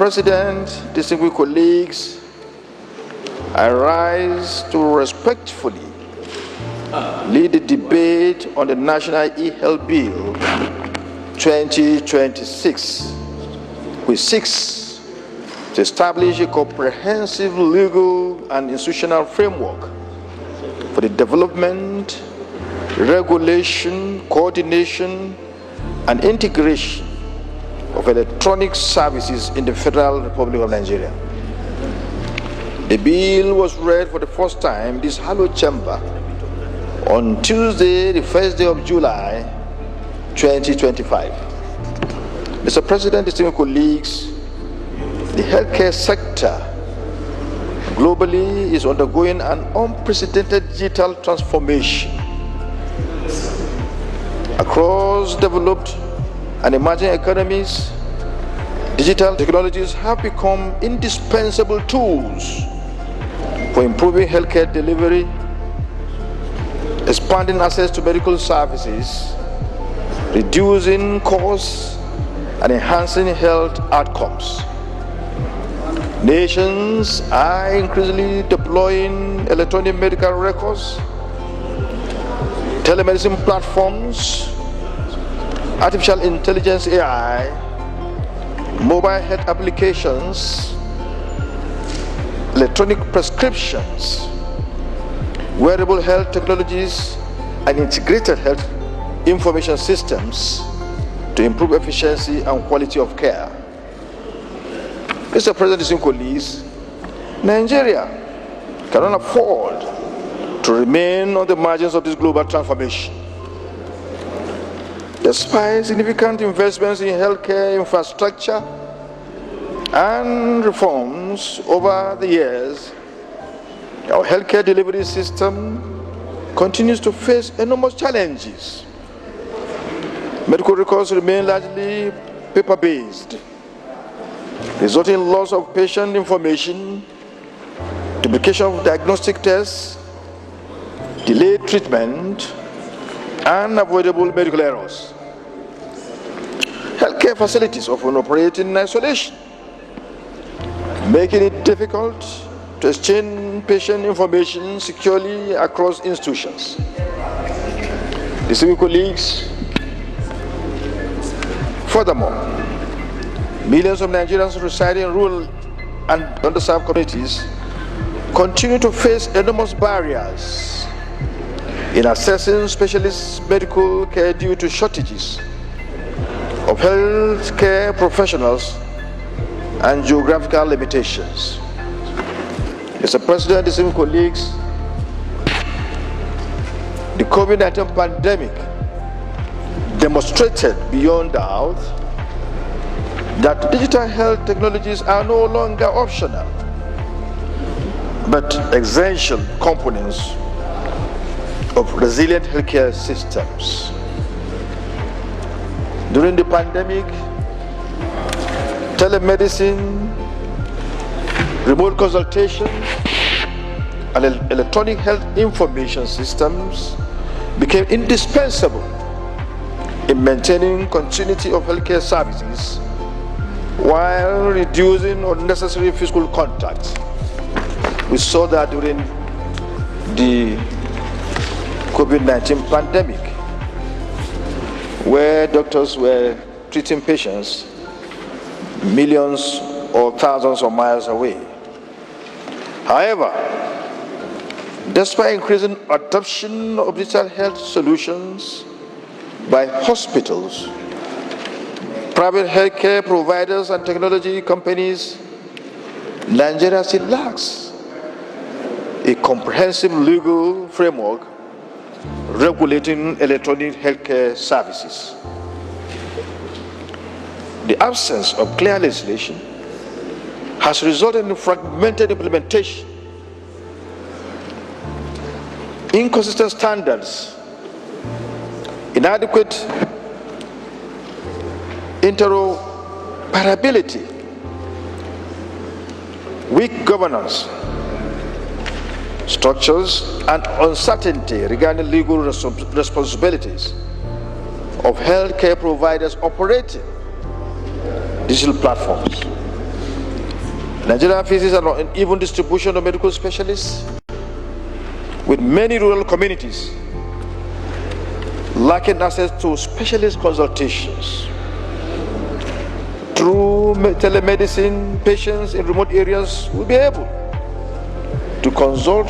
President, distinguished colleagues, I rise to respectfully lead the debate on the National E-Health Bill 2026, which seeks to establish a comprehensive legal and institutional framework for the development, regulation, coordination, and integration of electronic services in the Federal Republic of Nigeria. The bill was read for the first time in this hallowed chamber on Tuesday, the first day of July, 2025. Mr. President, distinguished colleagues, the healthcare sector globally is undergoing an unprecedented digital transformation. Across developed and emerging economies, digital technologies have become indispensable tools for improving healthcare delivery, expanding access to medical services, reducing costs, and enhancing health outcomes. Nations are increasingly deploying electronic medical records, telemedicine platforms, artificial intelligence AI, mobile health applications, electronic prescriptions, wearable health technologies, and integrated health information systems to improve efficiency and quality of care. Mr. President, distinguished colleagues, Nigeria cannot afford to remain on the margins of this global transformation. Despite significant investments in healthcare infrastructure and reforms over the years, our healthcare delivery system continues to face enormous challenges. Medical records remain largely paper-based, resulting in loss of patient information, duplication of diagnostic tests, delayed treatment, and unavoidable medical errors. Healthcare facilities often operate in isolation, making it difficult to exchange patient information securely across institutions. Distinguished colleagues, furthermore, millions of Nigerians residing in rural and underserved communities continue to face enormous barriers in accessing specialist medical care due to shortages of healthcare professionals and geographical limitations. Mr. President, distinguished colleagues, the COVID-19 pandemic demonstrated beyond doubt that digital health technologies are no longer optional, but essential components of resilient healthcare systems. During the pandemic, telemedicine, remote consultation, and electronic health information systems became indispensable in maintaining continuity of healthcare services while reducing unnecessary physical contact. We saw that during the COVID-19 pandemic, where doctors were treating patients millions or thousands of miles away. However, despite increasing adoption of digital health solutions by hospitals, private healthcare providers, and technology companies, Nigeria still lacks a comprehensive legal framework regulating electronic healthcare services. The absence of clear legislation has resulted in fragmented implementation, inconsistent standards, inadequate interoperability, weak governance structures, and uncertainty regarding legal responsibilities of healthcare providers operating digital platforms. Nigeria faces an uneven distribution of medical specialists, with many rural communities lacking access to specialist consultations. Through telemedicine, patients in remote areas will be able to consult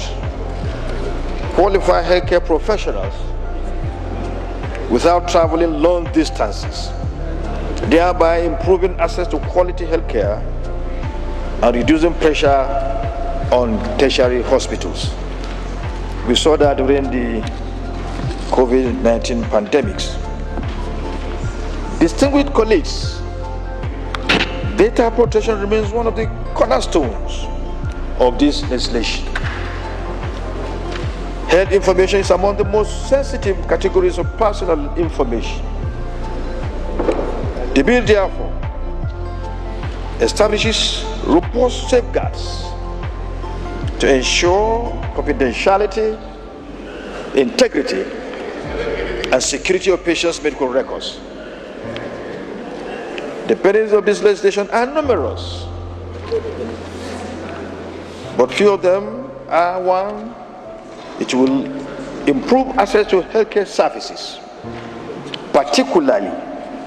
qualified healthcare professionals without traveling long distances, thereby improving access to quality healthcare and reducing pressure on tertiary hospitals. We saw that during the COVID-19 pandemics. Distinguished colleagues, data protection remains one of the cornerstones of this legislation. Health information is among the most sensitive categories of personal information. The bill, therefore, establishes robust safeguards to ensure confidentiality, integrity, and security of patients' medical records. The benefits of this legislation are numerous, but few of them are: one, it will improve access to healthcare services, particularly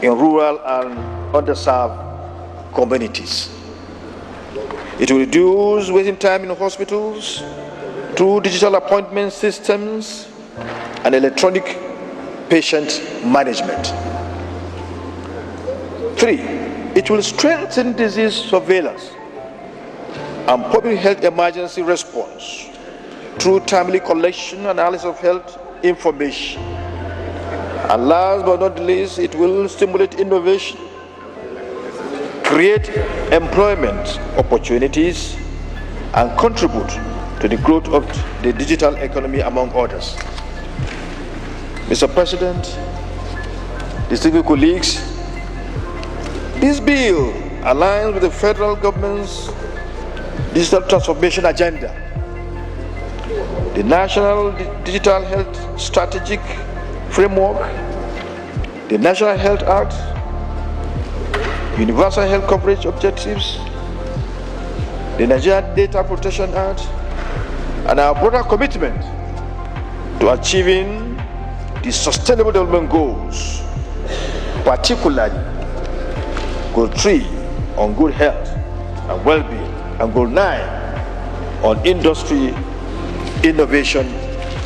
in rural and underserved communities. It will reduce waiting time in hospitals through digital appointment systems and electronic patient management. 3, it will strengthen disease surveillance and public health emergency response through timely collection and analysis of health information. And last but not least, it will stimulate innovation, create employment opportunities, and contribute to the growth of the digital economy, among others. Mr. President, distinguished colleagues, this bill aligns with the federal government's digital transformation agenda, the National Digital Health Strategic Framework, the National Health Act, Universal Health Coverage Objectives, the Nigerian Data Protection Act, and our broader commitment to achieving the Sustainable Development Goals, particularly Goal 3 on good health and well-being, and Goal 9 on industry, innovation,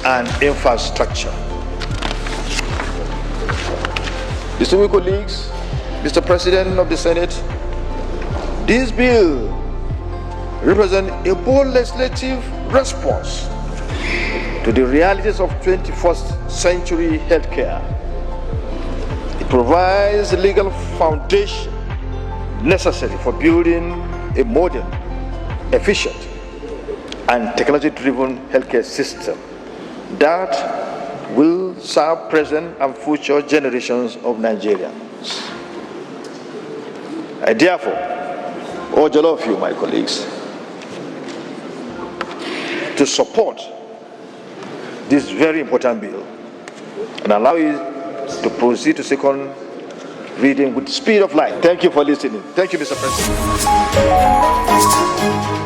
and infrastructure. Distinguished colleagues, Mr. President of the Senate, this bill represents a bold legislative response to the realities of 21st century healthcare. It provides the legal foundation necessary for building a modern, efficient, and technology-driven healthcare system that will serve present and future generations of Nigerians. I therefore urge all of you, my colleagues, to support this very important bill and allow it to proceed to second reading with the speed of light. Thank you for listening. Thank you, Mr. President.